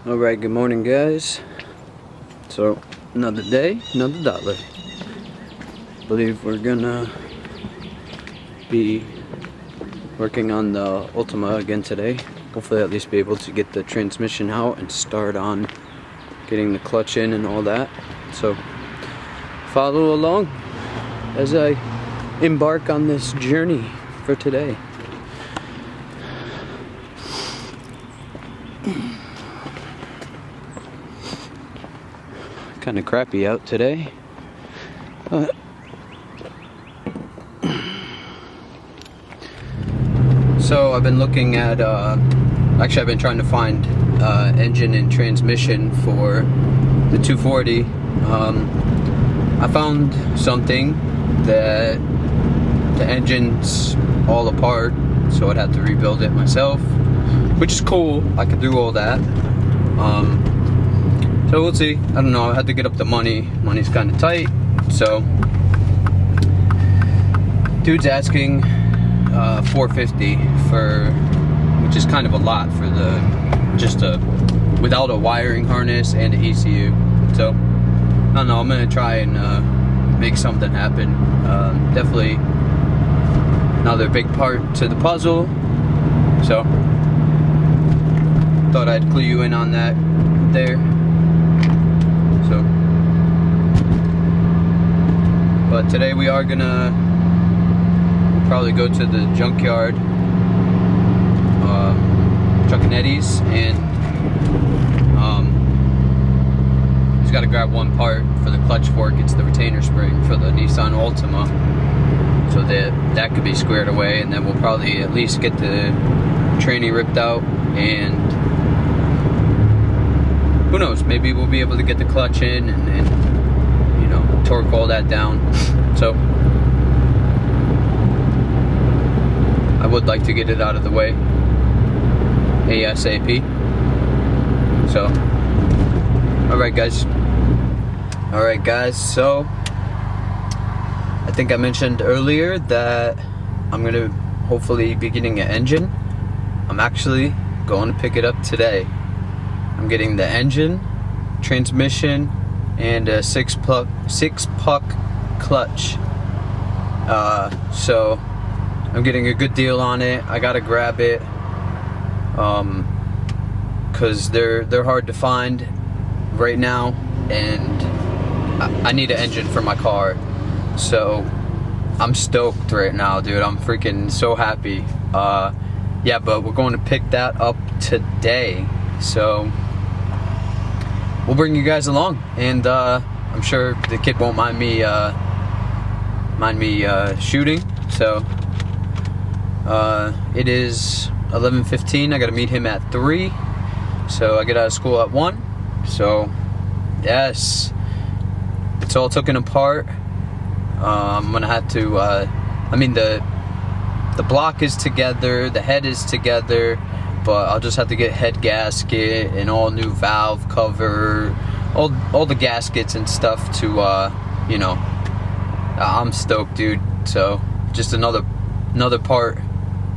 Alright, good morning guys. So, another day, another dollar. Believe we're gonna be working on the Ultima again today. Hopefully at least be able to get the transmission out and start on getting the clutch in and all that. So, follow along as I embark on this journey for today. Kind of crappy out today, but so I've been looking at actually I've been trying to find engine and transmission for the 240. I found something that the engine's all apart, so I'd have to rebuild it myself, which is cool. I could do all that. So we'll see. I don't know. I had to get up the money. Money's kind of tight. So, dude's asking $450 for, which is kind of a lot for the without a wiring harness and an ECU. So, I don't know. I'm gonna try and make something happen. Definitely another big part to the puzzle. So, thought I'd clue you in on that there. So, but today we are gonna probably go to the junkyard, Chuck and Eddie's, and he's got to grab one part for the clutch fork. It's the retainer spring for the Nissan Altima, so that could be squared away, and then we'll probably at least get the tranny ripped out, and who knows, maybe we'll be able to get the clutch in and you know, torque all that down. So I would like to get it out of the way ASAP. So alright guys, so I think I mentioned earlier that I'm gonna hopefully be getting an engine. I'm actually going to pick it up today. I'm getting the engine, transmission, and a six puck clutch. So I'm getting a good deal on it. I gotta grab it, cause they're hard to find right now, and I need an engine for my car. So I'm stoked right now, dude. I'm freaking so happy. Yeah, but we're going to pick that up today. So we'll bring you guys along, and I'm sure the kid won't mind me shooting. So it is 11:15. I gotta meet him at 3, so I get out of school at 1. So yes, it's all taken apart. I'm gonna have to I mean the block is together, the head is together, but I'll just have to get head gasket and all new valve cover, all the gaskets and stuff to you know, I'm stoked, dude. So just another part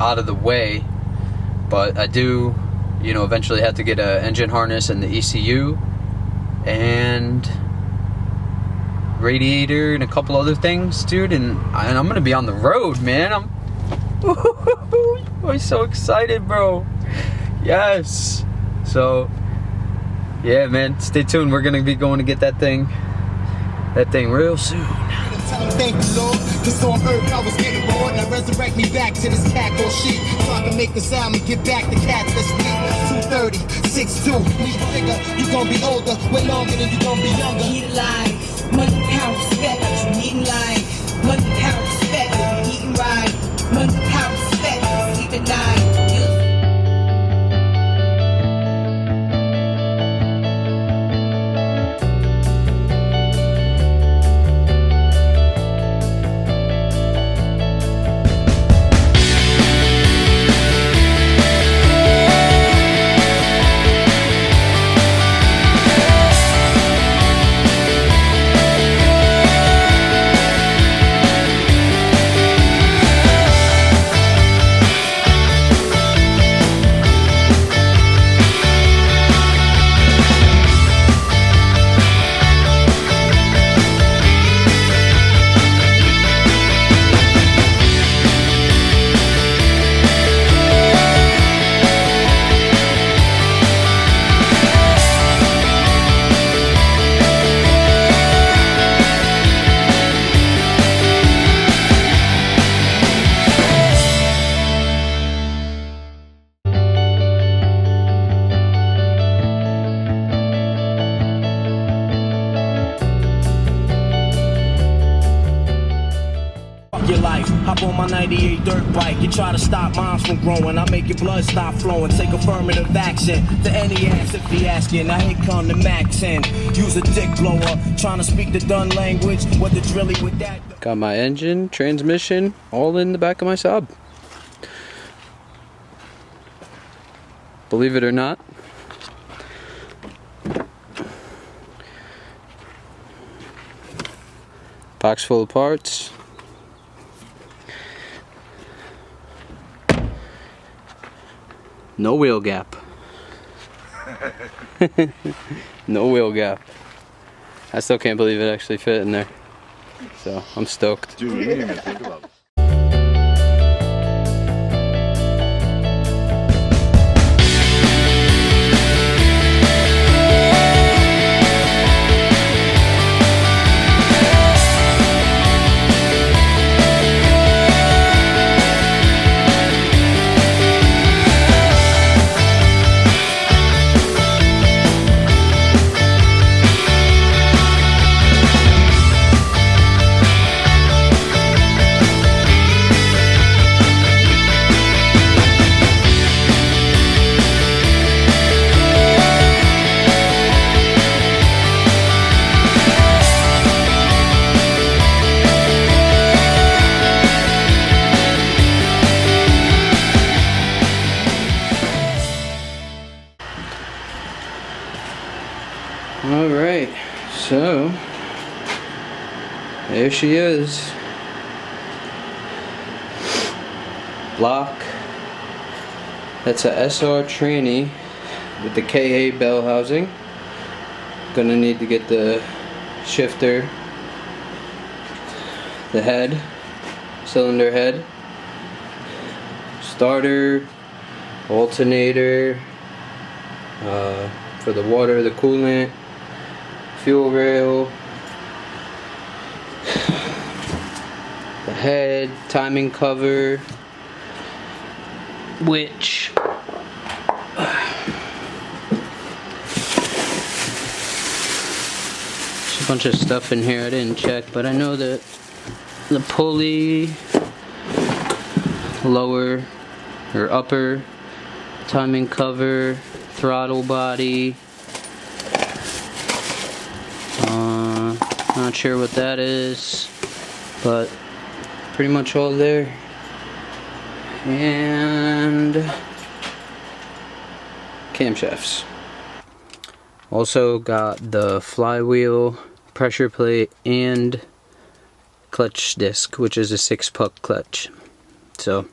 out of the way, but I do, you know, eventually have to get an engine harness and the ECU and radiator and a couple other things, dude, and I'm gonna be on the road, man. I'm so excited, bro. Yes. So yeah, man, stay tuned. We're gonna be going to get that thing real soon. Thank you, Lord, cause on earth I was getting bored. Now resurrect me back to this cat or sheep, so I can make the sound and get back the cats that's weak. 230, 6'2", we figure you gon' be older, way longer than you gon' be younger. Eat life, money, power, respect, you eating life. Money, power, respect, you eating right. Money, power, respect, you sleeping night. up on my 98 dirt bike. You try to stop moms from growing, I make your blood stop flowing. Take affirmative action to any ass if he asking. Now here come the max in. Use a dick blower, trying to speak the done language. What the drilly with that? Got my engine, transmission, all in the back of my Saab. Believe it or not. Box full of parts. No wheel gap. No wheel gap. I still can't believe it actually fit in there. So I'm stoked. Dude, we didn't even think about it. Alright, so there she is. Block. That's a SR tranny with the KA bell housing. Gonna need to get the shifter, the head, cylinder head, starter, alternator, for the water, the coolant, fuel rail, the head, timing cover, which there's a bunch of stuff in here I didn't check, but I know that the pulley, lower or upper, timing cover, throttle body, not sure what that is, but pretty much all there. And camshafts. Also got the flywheel, pressure plate, and clutch disc, which is a 6-puck clutch. So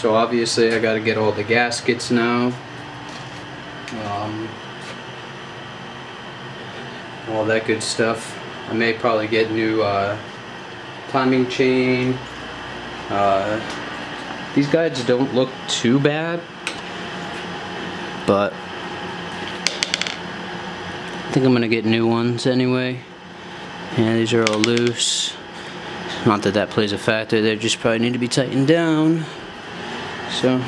obviously I gotta get all the gaskets now. All that good stuff. I may probably get new timing chain. These guides don't look too bad, but I think I'm gonna get new ones anyway. Yeah, these are all loose. Not that that plays a factor, they just probably need to be tightened down. So,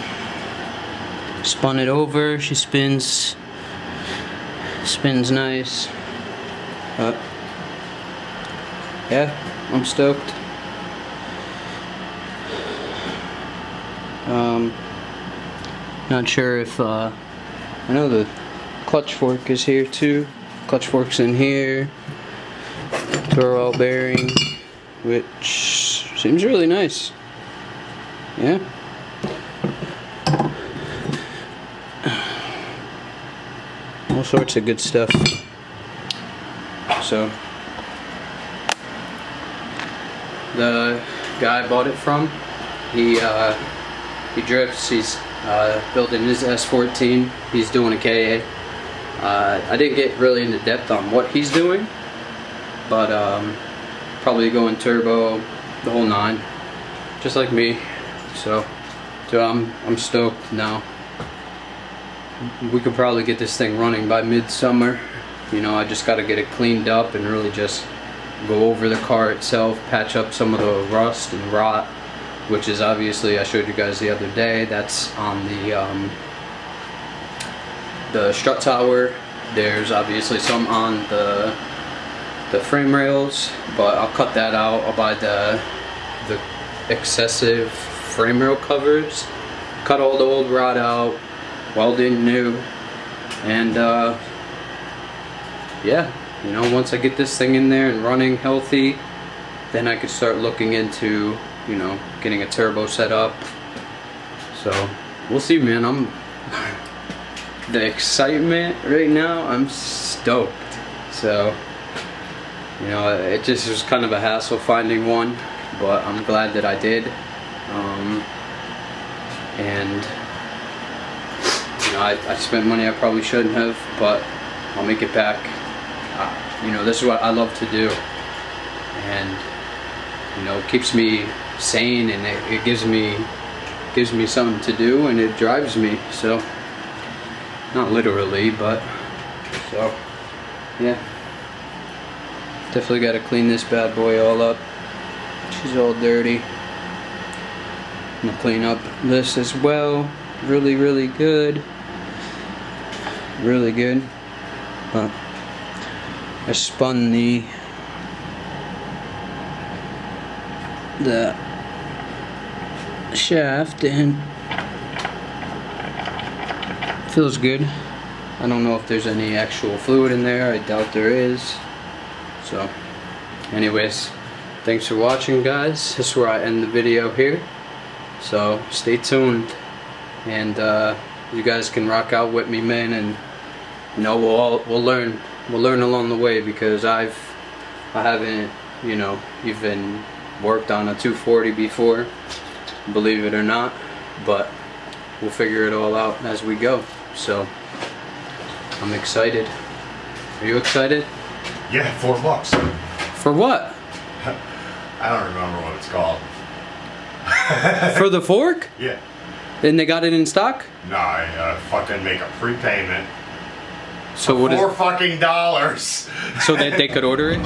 spun it over, she spins nice. Yeah, I'm stoked. Not sure if, I know the clutch fork is here too. Clutch fork's in here. Twirl bearing, which seems really nice. Yeah. All sorts of good stuff. So the guy I bought it from, he drifts. He's building his S14. He's doing a KA. I didn't get really into depth on what he's doing, but probably going turbo, the whole 9, just like me. So I'm stoked now. We could probably get this thing running by midsummer. You know, I just got to get it cleaned up and really just go over the car itself, patch up some of the rust and rot, which is obviously, I showed you guys the other day, that's on the strut tower There's obviously some on the frame rails, but I'll cut that out. I'll buy the excessive frame rail covers, cut all the old rod out, weld in new, and yeah, you know, once I get this thing in there and running healthy, then I could start looking into, you know, getting a turbo set up. So we'll see, man. The excitement right now, I'm stoked. So, you know, it just was kind of a hassle finding one, but I'm glad that I did. And you know, I spent money I probably shouldn't have, but I'll make it back. You know, this is what I love to do, and you know, it keeps me sane, and it gives me something to do, and it drives me. So, not literally, but so yeah. Definitely got to clean this bad boy all up. She's all dirty. I'm gonna clean up this as well. Really, really good. Really good. But I spun the shaft and feels good. I don't know if there's any actual fluid in there. I doubt there is. So anyways, thanks for watching, guys. This is where I end the video here. So stay tuned, and you guys can rock out with me, man, and you know, we'll learn along the way, because I haven't, you know, even worked on a 240 before, believe it or not, but we'll figure it all out as we go. So I'm excited. Are you excited? Yeah, $4. For what? I don't remember what it's called. For the fork? Yeah. And they got it in stock? No, I gotta fucking make a prepayment. So what is $4 fucking dollars. so that they could order it?